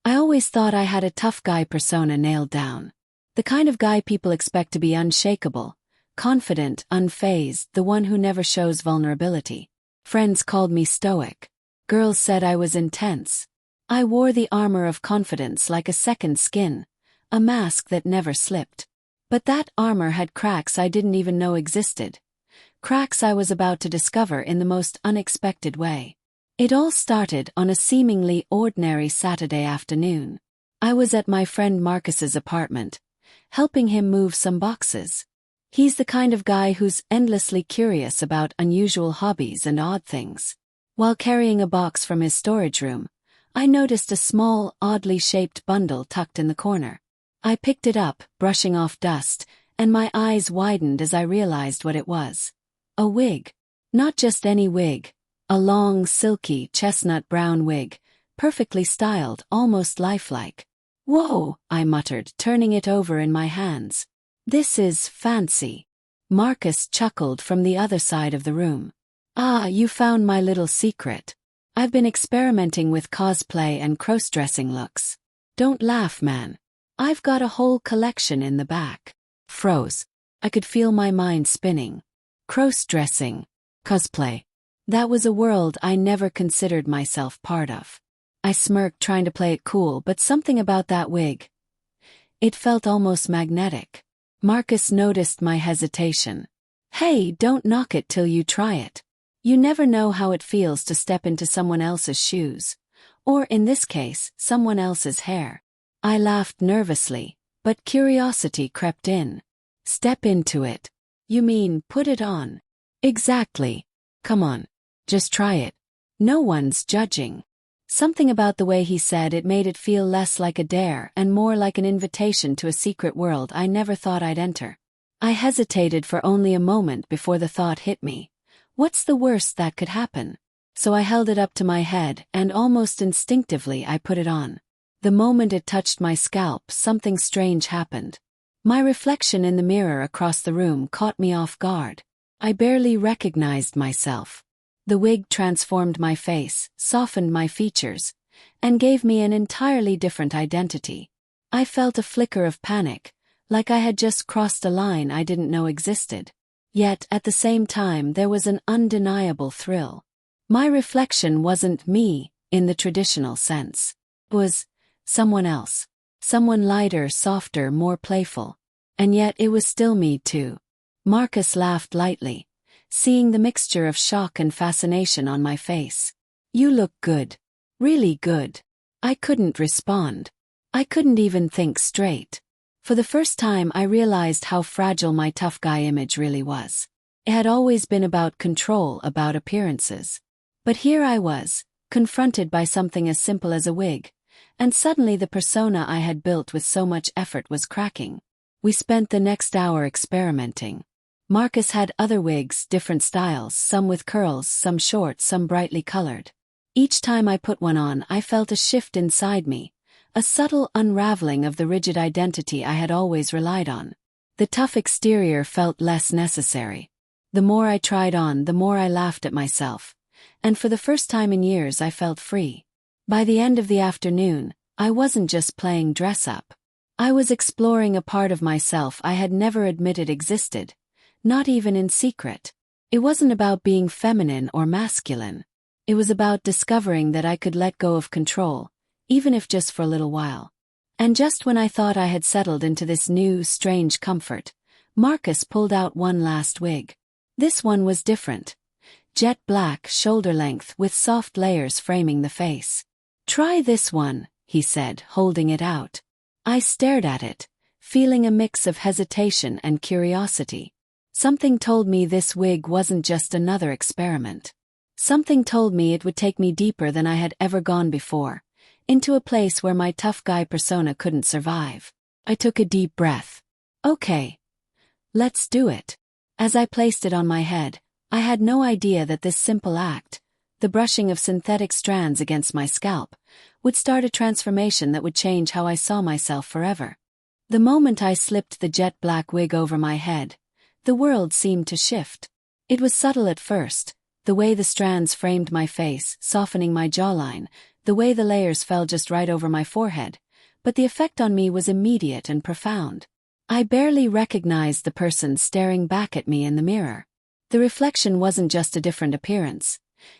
I always thought I had a tough guy persona nailed down. The kind of guy people expect to be unshakable, confident, unfazed, the one who never shows vulnerability. Friends called me stoic. Girls said I was intense. I wore the armor of confidence like a second skin, a mask that never slipped. But that armor had cracks I didn't even know existed. Cracks I was about to discover in the most unexpected way. It all started on a seemingly ordinary Saturday afternoon. I was at my friend Marcus's apartment, helping him move some boxes. He's the kind of guy who's endlessly curious about unusual hobbies and odd things. While carrying a box from his storage room, I noticed a small, oddly shaped bundle tucked in the corner. I picked it up, brushing off dust, and my eyes widened as I realized what it was. A wig. Not just any wig. A long, silky, chestnut-brown wig, perfectly styled, almost lifelike. "Whoa," I muttered, turning it over in my hands. "This is fancy." Marcus chuckled from the other side of the room. "Ah, you found my little secret. I've been experimenting with cosplay and crossdressing looks. Don't laugh, man. I've got a whole collection in the back." Froze. I could feel my mind spinning. Crossdressing. Cosplay. That was a world I never considered myself part of. I smirked, trying to play it cool, but something about that wig. It felt almost magnetic. Marcus noticed my hesitation. "Hey, don't knock it till you try it. You never know how it feels to step into someone else's shoes. Or, in this case, someone else's hair." I laughed nervously, but curiosity crept in. "Step into it. You mean, put it on?" "Exactly. Come on. Just try it. No one's judging." Something about the way he said it made it feel less like a dare and more like an invitation to a secret world I never thought I'd enter. I hesitated for only a moment before the thought hit me. What's the worst that could happen? So I held it up to my head, and almost instinctively I put it on. The moment it touched my scalp, something strange happened. My reflection in the mirror across the room caught me off guard. I barely recognized myself. The wig transformed my face, softened my features, and gave me an entirely different identity. I felt a flicker of panic, like I had just crossed a line I didn't know existed. Yet, at the same time, there was an undeniable thrill. My reflection wasn't me, in the traditional sense. It was someone else. Someone lighter, softer, more playful. And yet it was still me too. Marcus laughed lightly, seeing the mixture of shock and fascination on my face. "You look good. Really good." I couldn't respond. I couldn't even think straight. For the first time I realized how fragile my tough guy image really was. It had always been about control, about appearances. But here I was, confronted by something as simple as a wig, and suddenly the persona I had built with so much effort was cracking. We spent the next hour experimenting. Marcus had other wigs, different styles, some with curls, some short, some brightly colored. Each time I put one on, I felt a shift inside me, a subtle unraveling of the rigid identity I had always relied on. The tough exterior felt less necessary. The more I tried on, the more I laughed at myself, and for the first time in years I felt free. By the end of the afternoon, I wasn't just playing dress-up. I was exploring a part of myself I had never admitted existed. Not even in secret. It wasn't about being feminine or masculine. It was about discovering that I could let go of control, even if just for a little while. And just when I thought I had settled into this new, strange comfort, Marcus pulled out one last wig. This one was different. Jet black, shoulder length, with soft layers framing the face. "Try this one," he said, holding it out. I stared at it, feeling a mix of hesitation and curiosity. Something told me this wig wasn't just another experiment. Something told me it would take me deeper than I had ever gone before, into a place where my tough guy persona couldn't survive. I took a deep breath. Okay. Let's do it. As I placed it on my head, I had no idea that this simple act, the brushing of synthetic strands against my scalp, would start a transformation that would change how I saw myself forever. The moment I slipped the jet black wig over my head, the world seemed to shift. It was subtle at first, the way the strands framed my face, softening my jawline, the way the layers fell just right over my forehead, but the effect on me was immediate and profound. I barely recognized the person staring back at me in the mirror. The reflection wasn't just a different appearance.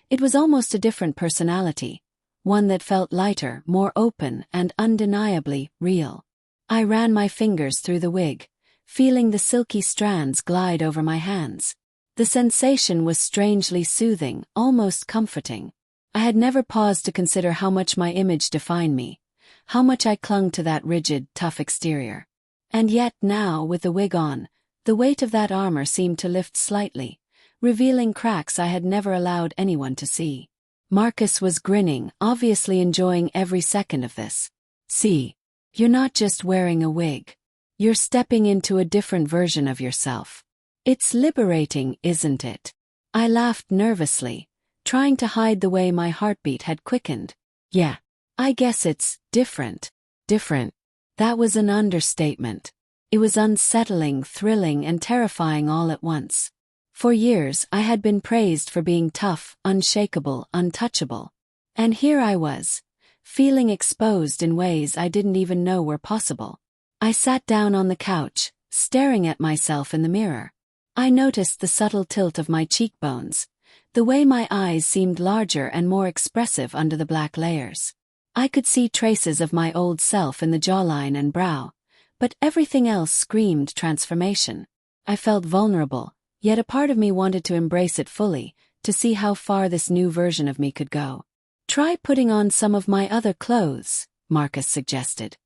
It was almost a different personality, one that felt lighter, more open, and undeniably real. I ran my fingers through the wig, feeling the silky strands glide over my hands. The sensation was strangely soothing, almost comforting. I had never paused to consider how much my image defined me, how much I clung to that rigid, tough exterior. And yet now, with the wig on, the weight of that armor seemed to lift slightly, revealing cracks I had never allowed anyone to see. Marcus was grinning, obviously enjoying every second of this. "See, you're not just wearing a wig. You're stepping into a different version of yourself. It's liberating, isn't it?" I laughed nervously, trying to hide the way my heartbeat had quickened. "Yeah, I guess it's different." Different. That was an understatement. It was unsettling, thrilling, and terrifying all at once. For years, I had been praised for being tough, unshakable, untouchable. And here I was, feeling exposed in ways I didn't even know were possible. I sat down on the couch, staring at myself in the mirror. I noticed the subtle tilt of my cheekbones, the way my eyes seemed larger and more expressive under the black layers. I could see traces of my old self in the jawline and brow, but everything else screamed transformation. I felt vulnerable, yet a part of me wanted to embrace it fully, to see how far this new version of me could go. "Try putting on some of my other clothes," Marcus suggested.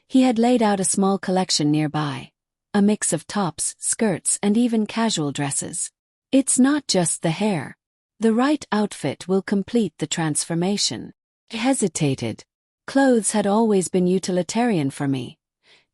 He had laid out a small collection nearby, a mix of tops, skirts, and even casual dresses. "It's not just the hair. The right outfit will complete the transformation." I hesitated. Clothes had always been utilitarian for me.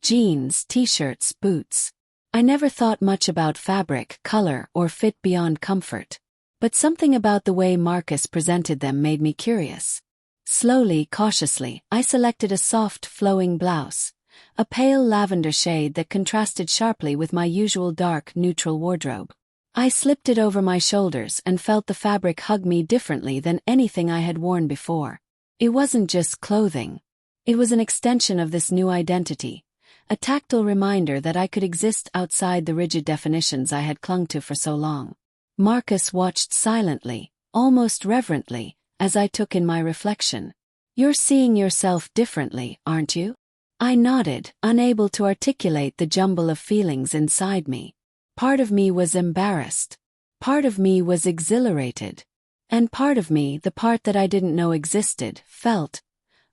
Jeans, t-shirts, boots. I never thought much about fabric, color, or fit beyond comfort. But something about the way Marcus presented them made me curious. Slowly, cautiously, I selected a soft, flowing blouse, a pale lavender shade that contrasted sharply with my usual dark, neutral wardrobe. I slipped it over my shoulders and felt the fabric hug me differently than anything I had worn before. It wasn't just clothing. It was an extension of this new identity, a tactile reminder that I could exist outside the rigid definitions I had clung to for so long. Marcus watched silently, almost reverently, as I took in my reflection. "You're seeing yourself differently, aren't you?" I nodded, unable to articulate the jumble of feelings inside me. Part of me was embarrassed. Part of me was exhilarated. And part of me, the part that I didn't know existed, felt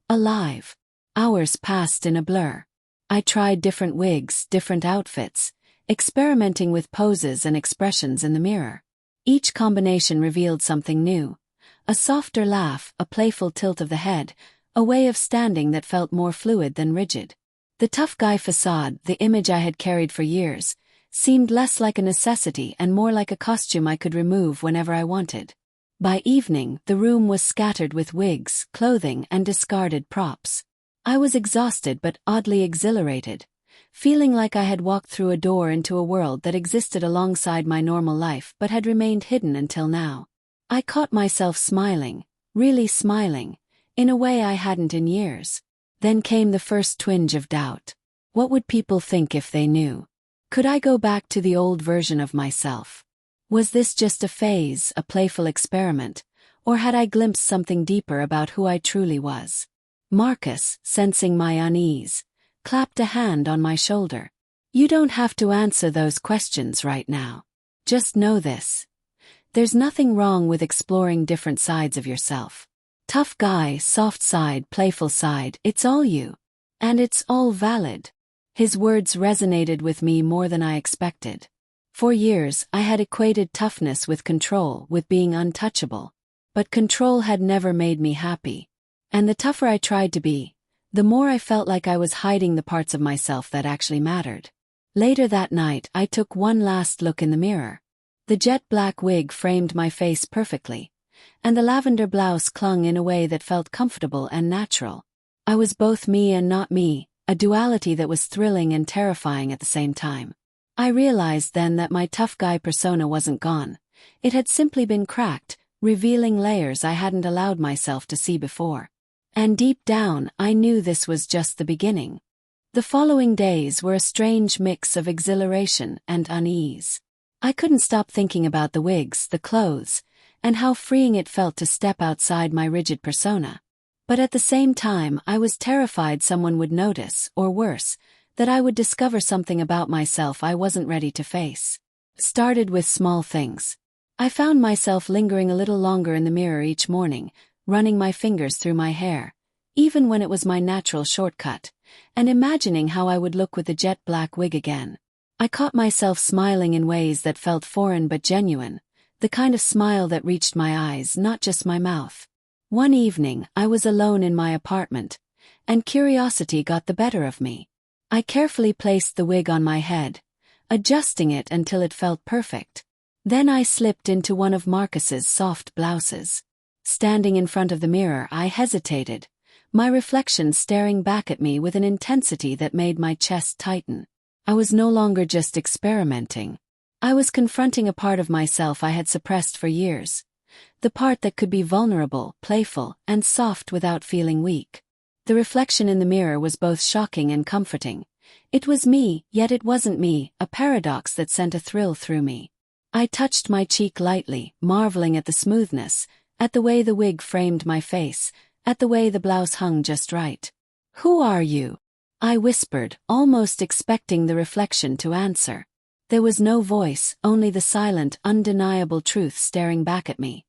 alive. Hours passed in a blur. I tried different wigs, different outfits, experimenting with poses and expressions in the mirror. Each combination revealed something new. A softer laugh, a playful tilt of the head, a way of standing that felt more fluid than rigid. The tough guy facade, the image I had carried for years, seemed less like a necessity and more like a costume I could remove whenever I wanted. By evening, the room was scattered with wigs, clothing, and discarded props. I was exhausted but oddly exhilarated, feeling like I had walked through a door into a world that existed alongside my normal life but had remained hidden until now. I caught myself smiling, really smiling, in a way I hadn't in years. Then came the first twinge of doubt. What would people think if they knew? Could I go back to the old version of myself? Was this just a phase, a playful experiment, or had I glimpsed something deeper about who I truly was? Marcus, sensing my unease, clapped a hand on my shoulder. "You don't have to answer those questions right now. Just know this. There's nothing wrong with exploring different sides of yourself. Tough guy, soft side, playful side, it's all you. And it's all valid." His words resonated with me more than I expected. For years, I had equated toughness with control, with being untouchable. But control had never made me happy. And the tougher I tried to be, the more I felt like I was hiding the parts of myself that actually mattered. Later that night, I took one last look in the mirror. The jet black wig framed my face perfectly, and the lavender blouse clung in a way that felt comfortable and natural. I was both me and not me, a duality that was thrilling and terrifying at the same time. I realized then that my tough guy persona wasn't gone. It had simply been cracked, revealing layers I hadn't allowed myself to see before. And deep down, I knew this was just the beginning. The following days were a strange mix of exhilaration and unease. I couldn't stop thinking about the wigs, the clothes, and how freeing it felt to step outside my rigid persona. But at the same time, I was terrified someone would notice, or worse, that I would discover something about myself I wasn't ready to face. Started with small things. I found myself lingering a little longer in the mirror each morning, running my fingers through my hair, even when it was my natural shortcut, and imagining how I would look with the jet black wig again. I caught myself smiling in ways that felt foreign but genuine, the kind of smile that reached my eyes, not just my mouth. One evening, I was alone in my apartment, and curiosity got the better of me. I carefully placed the wig on my head, adjusting it until it felt perfect. Then I slipped into one of Marcus's soft blouses. Standing in front of the mirror, I hesitated, my reflection staring back at me with an intensity that made my chest tighten. I was no longer just experimenting. I was confronting a part of myself I had suppressed for years. The part that could be vulnerable, playful, and soft without feeling weak. The reflection in the mirror was both shocking and comforting. It was me, yet it wasn't me, a paradox that sent a thrill through me. I touched my cheek lightly, marveling at the smoothness, at the way the wig framed my face, at the way the blouse hung just right. "Who are you?" I whispered, almost expecting the reflection to answer. There was no voice, only the silent, undeniable truth staring back at me.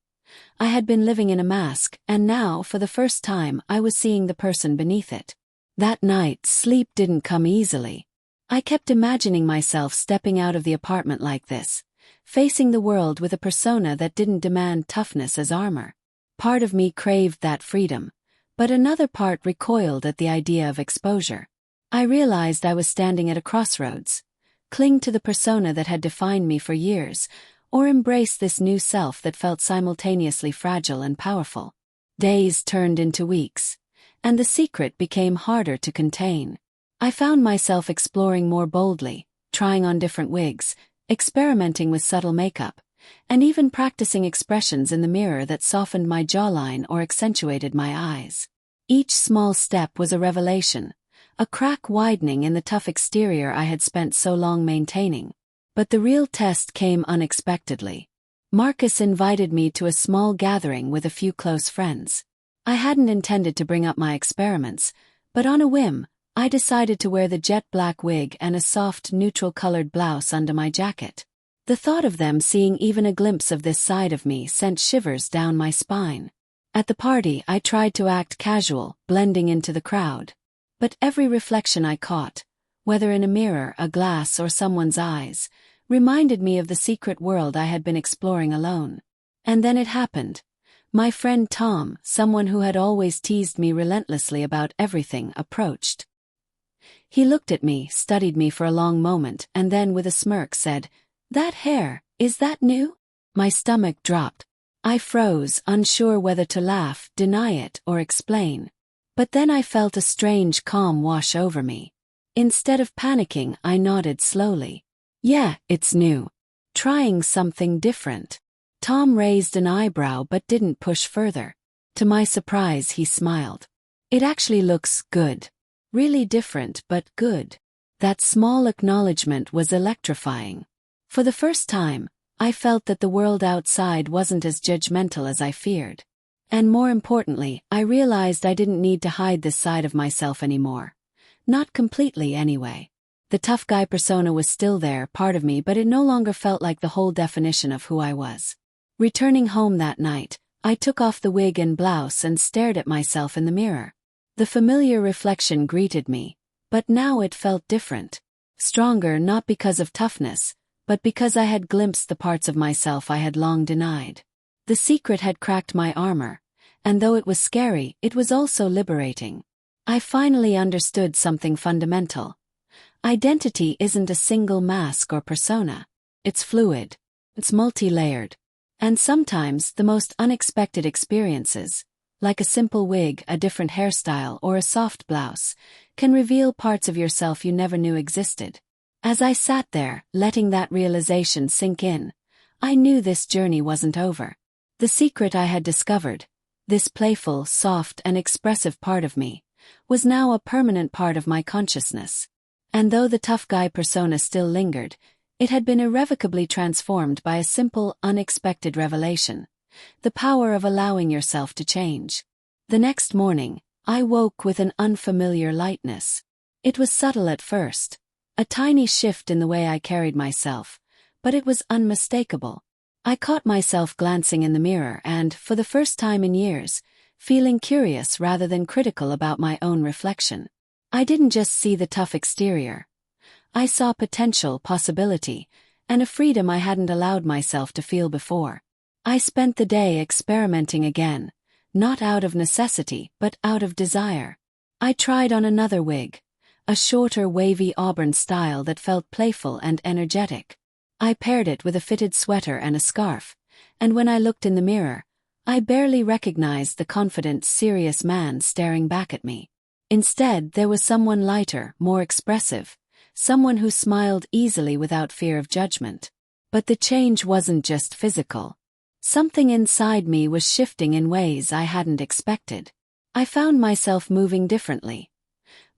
I had been living in a mask, and now, for the first time, I was seeing the person beneath it. That night, sleep didn't come easily. I kept imagining myself stepping out of the apartment like this, facing the world with a persona that didn't demand toughness as armor. Part of me craved that freedom, but another part recoiled at the idea of exposure. I realized I was standing at a crossroads. Cling to the persona that had defined me for years, or embrace this new self that felt simultaneously fragile and powerful. Days turned into weeks, and the secret became harder to contain. I found myself exploring more boldly, trying on different wigs, experimenting with subtle makeup, and even practicing expressions in the mirror that softened my jawline or accentuated my eyes. Each small step was a revelation, a crack widening in the tough exterior I had spent so long maintaining. But the real test came unexpectedly. Marcus invited me to a small gathering with a few close friends. I hadn't intended to bring up my experiments, but on a whim, I decided to wear the jet black wig and a soft, neutral-colored blouse under my jacket. The thought of them seeing even a glimpse of this side of me sent shivers down my spine. At the party, I tried to act casual, blending into the crowd. But every reflection I caught, whether in a mirror, a glass, or someone's eyes, reminded me of the secret world I had been exploring alone. And then it happened. My friend Tom, someone who had always teased me relentlessly about everything, approached. He looked at me, studied me for a long moment, and then with a smirk said, "That hair, is that new?" My stomach dropped. I froze, unsure whether to laugh, deny it, or explain. But then I felt a strange calm wash over me. Instead of panicking, I nodded slowly. "Yeah, it's new. Trying something different." Tom raised an eyebrow but didn't push further. To my surprise, he smiled. "It actually looks good. Really different, but good." That small acknowledgement was electrifying. For the first time, I felt that the world outside wasn't as judgmental as I feared. And more importantly, I realized I didn't need to hide this side of myself anymore. Not completely, anyway. The tough guy persona was still there, part of me, but it no longer felt like the whole definition of who I was. Returning home that night, I took off the wig and blouse and stared at myself in the mirror. The familiar reflection greeted me, but now it felt different. Stronger, not because of toughness, but because I had glimpsed the parts of myself I had long denied. The secret had cracked my armor, and though it was scary, it was also liberating. I finally understood something fundamental. Identity isn't a single mask or persona. It's fluid. It's multi-layered. And sometimes the most unexpected experiences, like a simple wig, a different hairstyle, or a soft blouse, can reveal parts of yourself you never knew existed. As I sat there, letting that realization sink in, I knew this journey wasn't over. The secret I had discovered, this playful, soft, and expressive part of me, was now a permanent part of my consciousness. And though the tough guy persona still lingered, it had been irrevocably transformed by a simple, unexpected revelation: the power of allowing yourself to change. The next morning, I woke with an unfamiliar lightness. It was subtle at first, a tiny shift in the way I carried myself, but it was unmistakable. I caught myself glancing in the mirror and, for the first time in years, feeling curious rather than critical about my own reflection. I didn't just see the tough exterior. I saw potential, possibility, and a freedom I hadn't allowed myself to feel before. I spent the day experimenting again, not out of necessity but out of desire. I tried on another wig, a shorter wavy auburn style that felt playful and energetic. I paired it with a fitted sweater and a scarf, and when I looked in the mirror, I barely recognized the confident, serious man staring back at me. Instead, there was someone lighter, more expressive, someone who smiled easily without fear of judgment. But the change wasn't just physical. Something inside me was shifting in ways I hadn't expected. I found myself moving differently.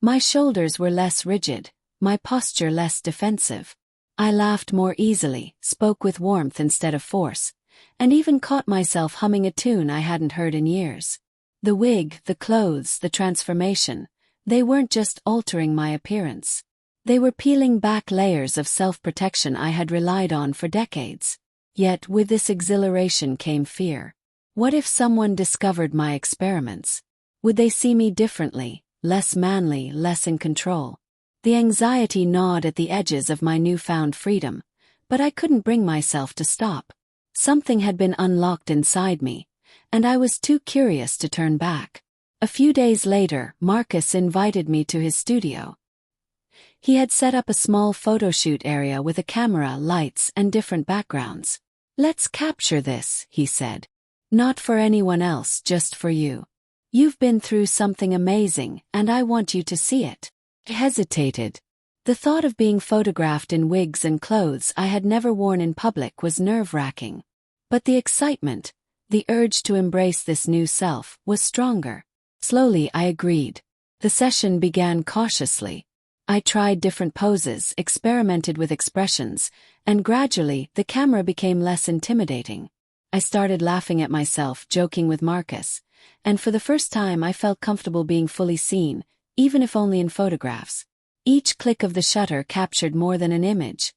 My shoulders were less rigid, my posture less defensive. I laughed more easily, spoke with warmth instead of force, and even caught myself humming a tune I hadn't heard in years. The wig, the clothes, the transformation, they weren't just altering my appearance. They were peeling back layers of self-protection I had relied on for decades. Yet with this exhilaration came fear. What if someone discovered my experiments? Would they see me differently, less manly, less in control? The anxiety gnawed at the edges of my newfound freedom, but I couldn't bring myself to stop. Something had been unlocked inside me, and I was too curious to turn back. A few days later, Marcus invited me to his studio. He had set up a small photo shoot area with a camera, lights, and different backgrounds. "Let's capture this," he said. "Not for anyone else, just for you. You've been through something amazing, and I want you to see it." I hesitated. The thought of being photographed in wigs and clothes I had never worn in public was nerve-wracking. But the excitement, the urge to embrace this new self, was stronger. Slowly I agreed. The session began cautiously. I tried different poses, experimented with expressions, and gradually the camera became less intimidating. I started laughing at myself, joking with Marcus, and for the first time I felt comfortable being fully seen, even if only in photographs. Each click of the shutter captured more than an image.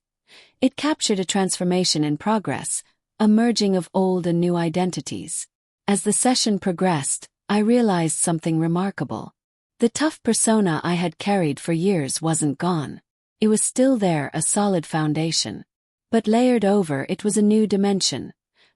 It captured a transformation in progress, a merging of old and new identities. As the session progressed, I realized something remarkable. The tough persona I had carried for years wasn't gone. It was still there, a solid foundation. But layered over it was a new dimension,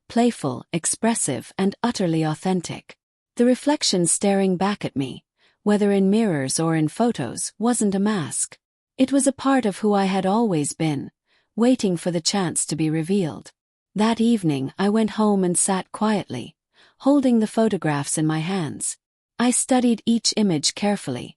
playful, expressive, and utterly authentic. The reflection staring back at me, whether in mirrors or in photos, wasn't a mask. It was a part of who I had always been, waiting for the chance to be revealed. That evening I went home and sat quietly, holding the photographs in my hands. I studied each image carefully,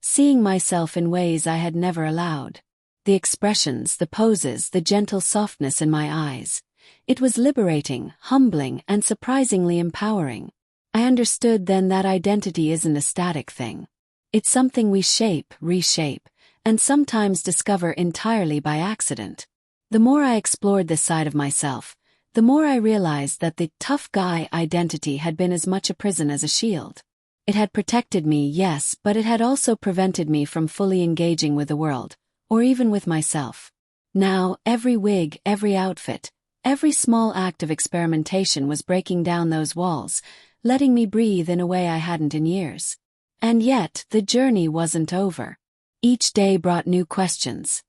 seeing myself in ways I had never allowed. The expressions, the poses, the gentle softness in my eyes. It was liberating, humbling, and surprisingly empowering. I understood then that identity isn't a static thing. It's something we shape, reshape, and sometimes discover entirely by accident. The more I explored this side of myself, the more I realized that the tough guy identity had been as much a prison as a shield. It had protected me, yes, but it had also prevented me from fully engaging with the world, or even with myself. Now, every wig, every outfit, every small act of experimentation was breaking down those walls, letting me breathe in a way I hadn't in years. And yet, the journey wasn't over. Each day brought new questions.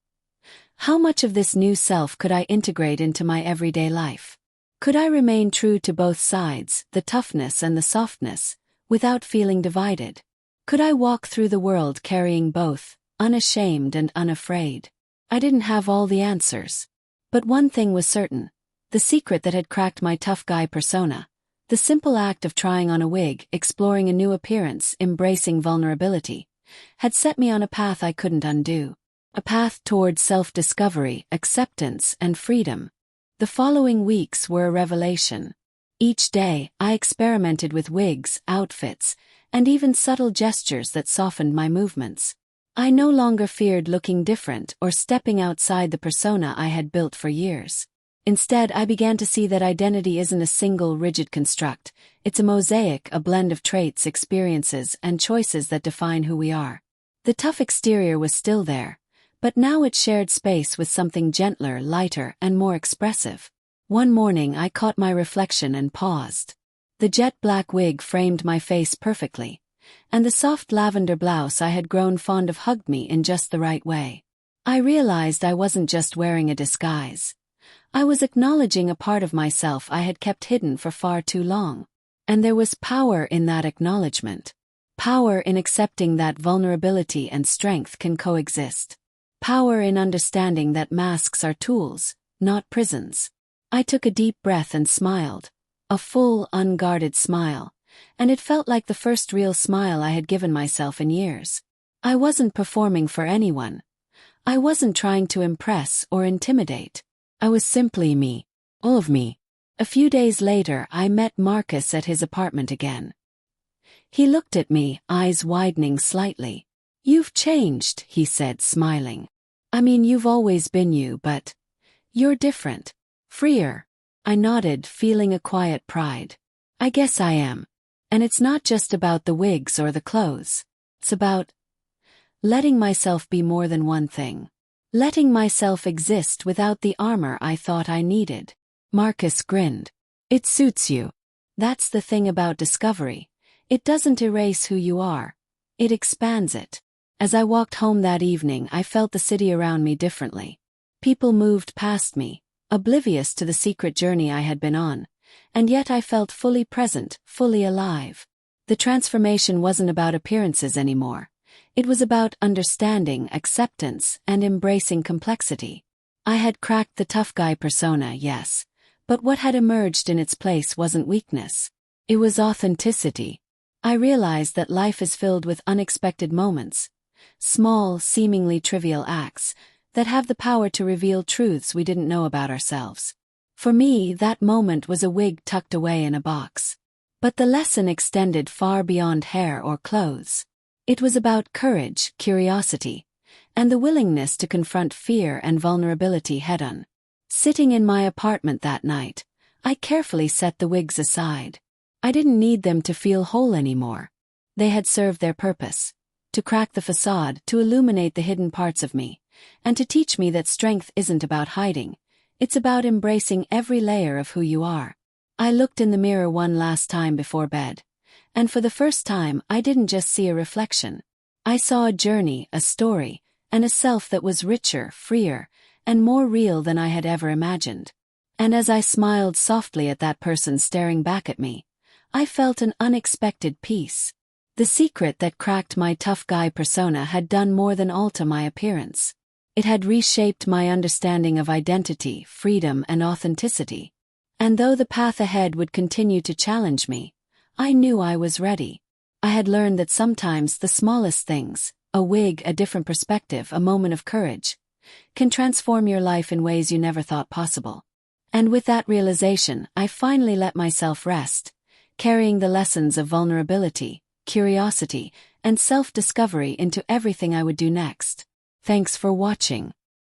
How much of this new self could I integrate into my everyday life? Could I remain true to both sides, the toughness and the softness, without feeling divided? Could I walk through the world carrying both, unashamed and unafraid? I didn't have all the answers. But one thing was certain: the secret that had cracked my tough guy persona, the simple act of trying on a wig, exploring a new appearance, embracing vulnerability, had set me on a path I couldn't undo. A path toward self-discovery, acceptance, and freedom. The following weeks were a revelation. Each day, I experimented with wigs, outfits, and even subtle gestures that softened my movements. I no longer feared looking different or stepping outside the persona I had built for years. Instead, I began to see that identity isn't a single rigid construct. It's a mosaic, a blend of traits, experiences, and choices that define who we are. The tough exterior was still there, but now it shared space with something gentler, lighter, and more expressive. One morning I caught my reflection and paused. The jet black wig framed my face perfectly, and the soft lavender blouse I had grown fond of hugged me in just the right way. I realized I wasn't just wearing a disguise. I was acknowledging a part of myself I had kept hidden for far too long. And there was power in that acknowledgement. Power in accepting that vulnerability and strength can coexist. Power in understanding that masks are tools, not prisons. I took a deep breath and smiled. A full, unguarded smile. And it felt like the first real smile I had given myself in years. I wasn't performing for anyone. I wasn't trying to impress or intimidate. I was simply me. All of me. A few days later, I met Marcus at his apartment again. He looked at me, eyes widening slightly. "You've changed," he said, smiling. "I mean, you've always been you, but you're different. Freer." I nodded, feeling a quiet pride. "I guess I am. And it's not just about the wigs or the clothes. It's about letting myself be more than one thing. Letting myself exist without the armor I thought I needed." Marcus grinned. "It suits you. That's the thing about discovery. It doesn't erase who you are. It expands it." As I walked home that evening, I felt the city around me differently. People moved past me, oblivious to the secret journey I had been on, and yet I felt fully present, fully alive. The transformation wasn't about appearances anymore. It was about understanding, acceptance, and embracing complexity. I had cracked the tough guy persona, yes, but what had emerged in its place wasn't weakness. It was authenticity. I realized that life is filled with unexpected moments, small, seemingly trivial acts, that have the power to reveal truths we didn't know about ourselves. For me, that moment was a wig tucked away in a box. But the lesson extended far beyond hair or clothes. It was about courage, curiosity, and the willingness to confront fear and vulnerability head-on. Sitting in my apartment that night, I carefully set the wigs aside. I didn't need them to feel whole anymore. They had served their purpose. To crack the facade, to illuminate the hidden parts of me, and to teach me that strength isn't about hiding. It's about embracing every layer of who you are. I looked in the mirror one last time before bed. And for the first time, I didn't just see a reflection. I saw a journey, a story, and a self that was richer, freer, and more real than I had ever imagined. And as I smiled softly at that person staring back at me, I felt an unexpected peace. The secret that cracked my tough guy persona had done more than alter my appearance. It had reshaped my understanding of identity, freedom, and authenticity. And though the path ahead would continue to challenge me, I knew I was ready. I had learned that sometimes the smallest things, a wig, a different perspective, a moment of courage, can transform your life in ways you never thought possible. And with that realization, I finally let myself rest, carrying the lessons of vulnerability, curiosity, and self-discovery into everything I would do next. Thanks for watching.